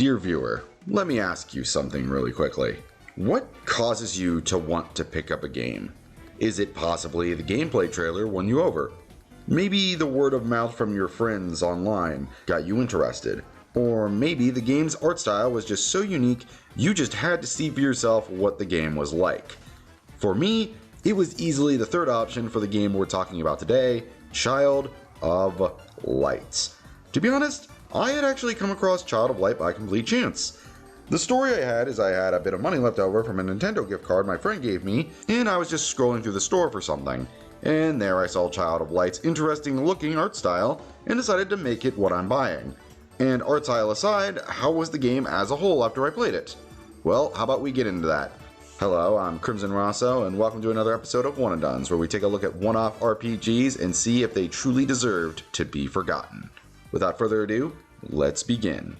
Dear viewer, let me ask you something really quickly. What causes you to want to pick up a game? Is it possibly the gameplay trailer won you over? Maybe the word of mouth from your friends online got you interested. Or maybe the game's art style was just so unique you just had to see for yourself what the game was like. For me, it was easily the third option for the game we're talking about today, Child of Light. To be honest, I had actually come across Child of Light by complete chance. The story I had is I had a bit of money left over from a Nintendo gift card my friend gave me, and I was just scrolling through the store for something. And there I saw Child of Light's interesting looking art style and decided to make it what I'm buying. And art style aside, how was the game as a whole after I played it? Well, how about we get into that? Hello, I'm Crimson Rosso, and welcome to another episode of One and Dones, where we take a look at one-off RPGs and see if they truly deserved to be forgotten. Without further ado, let's begin.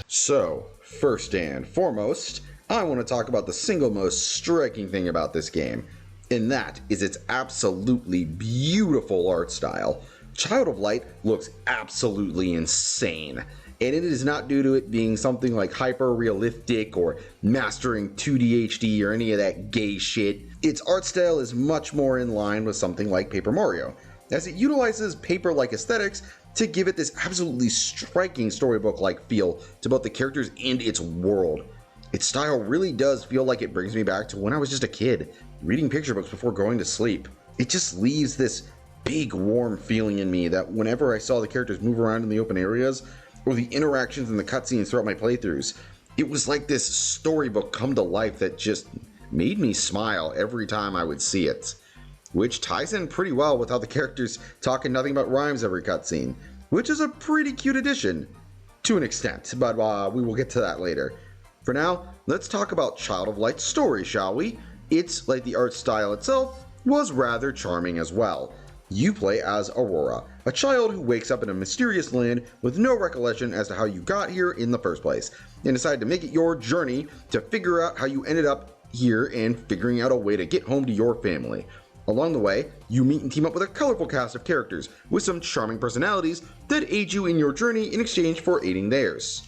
So, first and foremost, I want to talk about the single most striking thing about this game, and that is its absolutely beautiful art style. Child of Light looks absolutely insane, and it is not due to it being something like hyper-realistic or mastering 2D HD or any of that gay shit. Its art style is much more in line with something like Paper Mario, as it utilizes paper-like aesthetics to give it this absolutely striking storybook-like feel to both the characters and its world. Its style really does feel like it brings me back to when I was just a kid, reading picture books before going to sleep. It just leaves this big warm feeling in me that whenever I saw the characters move around in the open areas, or the interactions in the cutscenes throughout my playthroughs, it was like this storybook come to life that just made me smile every time I would see it. Which ties in pretty well with how the characters talk and nothing but rhymes every cutscene, which is a pretty cute addition, to an extent, but we will get to that later. For now, let's talk about Child of Light's story, shall we? It's, like the art style itself, was rather charming as well. You play as Aurora, a child who wakes up in a mysterious land with no recollection as to how you got here in the first place, and decide to make it your journey to figure out how you ended up here and figuring out a way to get home to your family. Along the way, you meet and team up with a colorful cast of characters with some charming personalities that aid you in your journey in exchange for aiding theirs.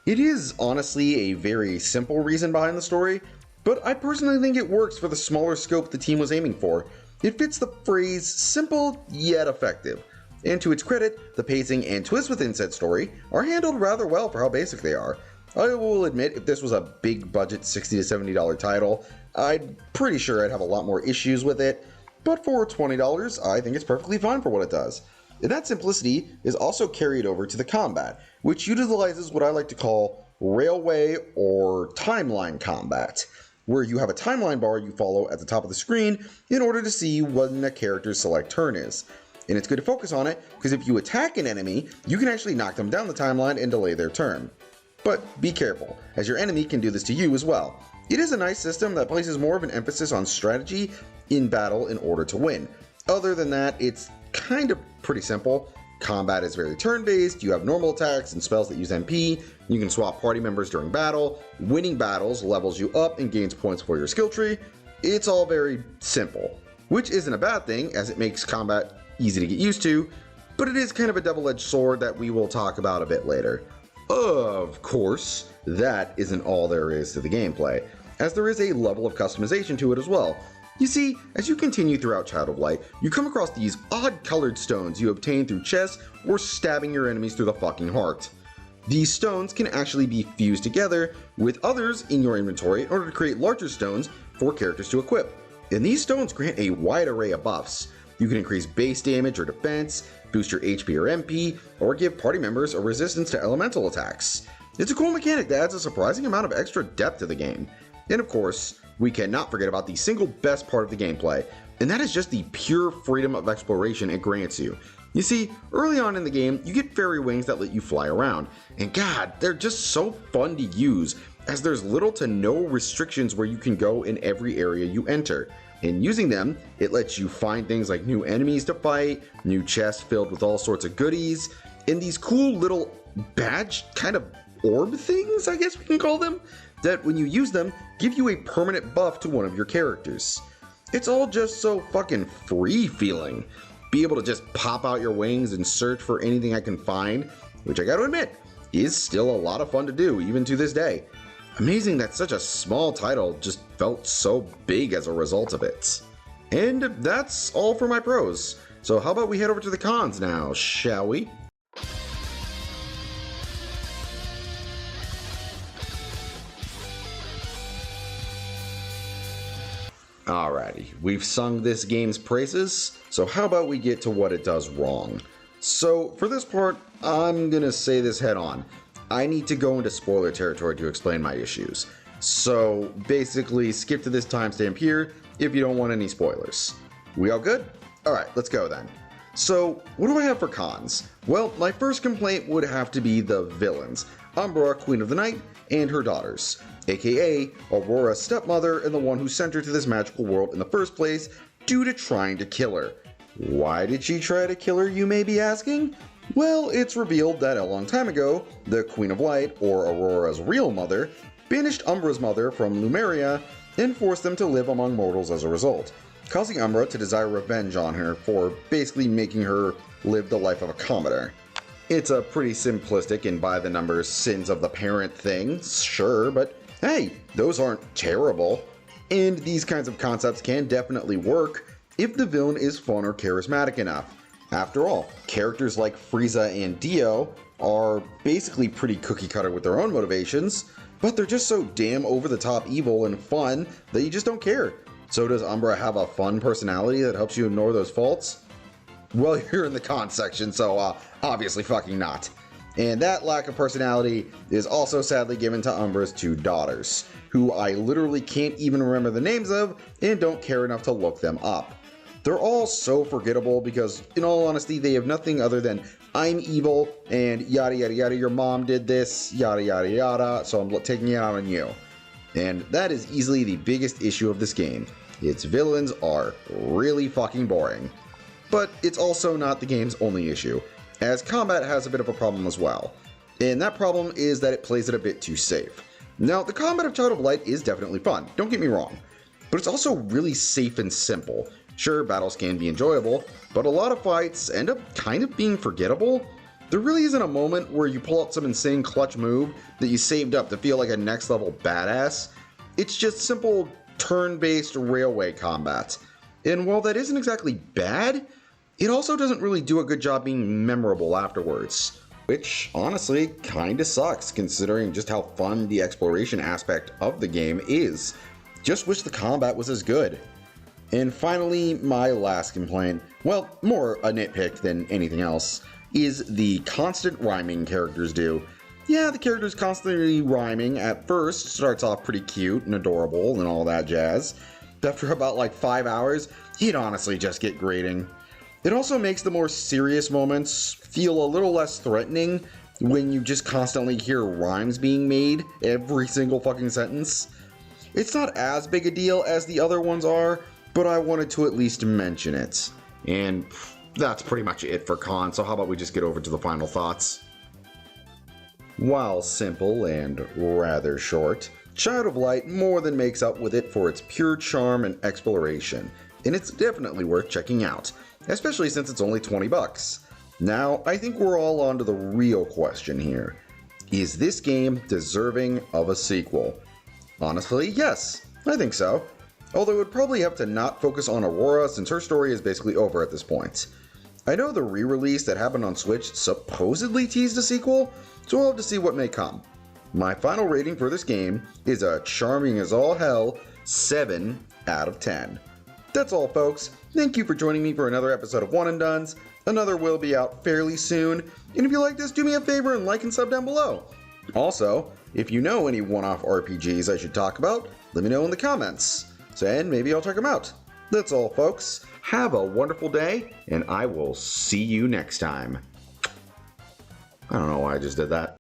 It is honestly a very simple reason behind the story, but I personally think it works for the smaller scope the team was aiming for. It fits the phrase simple yet effective, and to its credit, the pacing and twist within said story are handled rather well for how basic they are. I will admit, if this was a big budget $60 to $70 title, I'm pretty sure I'd have a lot more issues with it, but for $20, I think it's perfectly fine for what it does. And that simplicity is also carried over to the combat, which utilizes what I like to call railway or timeline combat, where you have a timeline bar you follow at the top of the screen in order to see when a character's select turn is. And it's good to focus on it, because if you attack an enemy, you can actually knock them down the timeline and delay their turn. But be careful, as your enemy can do this to you as well. It is a nice system that places more of an emphasis on strategy in battle in order to win. Other than that, it's kind of pretty simple. Combat is very turn-based, you have normal attacks and spells that use MP, you can swap party members during battle, winning battles levels you up and gains points for your skill tree. It's all very simple, which isn't a bad thing as it makes combat easy to get used to, but it is kind of a double-edged sword that we will talk about a bit later. Of course, that isn't all there is to the gameplay, as there is a level of customization to it as well. You see, as you continue throughout Child of Light, you come across these odd-colored stones you obtain through chests or stabbing your enemies through the fucking heart. These stones can actually be fused together with others in your inventory in order to create larger stones for characters to equip. And these stones grant a wide array of buffs. You can increase base damage or defense, boost your HP or MP, or give party members a resistance to elemental attacks. It's a cool mechanic that adds a surprising amount of extra depth to the game. And of course, we cannot forget about the single best part of the gameplay, and that is just the pure freedom of exploration it grants you. You see, early on in the game, you get fairy wings that let you fly around, and god, they're just so fun to use, as there's little to no restrictions where you can go in every area you enter. And using them, it lets you find things like new enemies to fight, new chests filled with all sorts of goodies, and these cool little badge kind of orb things, I guess we can call them, that when you use them, give you a permanent buff to one of your characters. It's all just so fucking free feeling. Be able to just pop out your wings and search for anything I can find, which I gotta admit, is still a lot of fun to do even to this day. Amazing that such a small title just felt so big as a result of it. And that's all for my pros. So how about we head over to the cons now, shall we? Alrighty, we've sung this game's praises, so how about we get to what it does wrong. So for this part, I'm gonna say this head on. I need to go into spoiler territory to explain my issues. So basically skip to this timestamp here if you don't want any spoilers. We all good? Alright, let's go then. So what do I have for cons? Well, my first complaint would have to be the villains. Umbra, Queen of the Night, and her daughters, aka Aurora's stepmother and the one who sent her to this magical world in the first place due to trying to kill her. Why did she try to kill her, you may be asking? Well, it's revealed that a long time ago, the Queen of Light, or Aurora's real mother, banished Umbra's mother from Lumeria and forced them to live among mortals as a result, causing Umbra to desire revenge on her for basically making her live the life of a commoner. It's a pretty simplistic and by the numbers sins of the parent thing, sure, but hey, those aren't terrible. And these kinds of concepts can definitely work if the villain is fun or charismatic enough. After all, characters like Frieza and Dio are basically pretty cookie cutter with their own motivations, but they're just so damn over the top evil and fun that you just don't care. So does Umbra have a fun personality that helps you ignore those faults? Well, you're in the con section, so obviously fucking not. And that lack of personality is also sadly given to Umbra's two daughters, who I literally can't even remember the names of and don't care enough to look them up. They're all so forgettable because, in all honesty, they have nothing other than I'm evil and yada yada yada, your mom did this, yada yada yada, so I'm taking it out on you. And that is easily the biggest issue of this game. Its villains are really fucking boring. But it's also not the game's only issue, as combat has a bit of a problem as well. And that problem is that it plays it a bit too safe. Now, the combat of Child of Light is definitely fun, don't get me wrong, but it's also really safe and simple. Sure, battles can be enjoyable, but a lot of fights end up kind of being forgettable. There really isn't a moment where you pull out some insane clutch move that you saved up to feel like a next level badass. It's just simple turn-based railway combat. And while that isn't exactly bad, it also doesn't really do a good job being memorable afterwards. Which, honestly, kinda sucks considering just how fun the exploration aspect of the game is. Just wish the combat was as good. And finally, my last complaint, well, more a nitpick than anything else, is the constant rhyming characters do. Yeah, the characters constantly rhyming at first starts off pretty cute and adorable and all that jazz. After about like 5 hours, you'd honestly just get grating. It also makes the more serious moments feel a little less threatening when you just constantly hear rhymes being made every single fucking sentence. It's not as big a deal as the other ones are, but I wanted to at least mention it. And that's pretty much it for con, so how about we just get over to the final thoughts? While simple and rather short, Child of Light more than makes up with it for its pure charm and exploration, and it's definitely worth checking out, especially since it's only $20. Now, I think we're all on to the real question here. Is this game deserving of a sequel? Honestly, yes, I think so. Although it would probably have to not focus on Aurora since her story is basically over at this point. I know the re-release that happened on Switch supposedly teased a sequel, so we'll have to see what may come. My final rating for this game is a charming as all hell 7 out of 10. That's all folks, thank you for joining me for another episode of One and Dones. Another will be out fairly soon, and if you like this, do me a favor and like and sub down below. Also, if you know any one-off RPGs I should talk about, let me know in the comments. And maybe I'll check them out. That's all folks, have a wonderful day, and I will see you next time. I don't know why I just did that.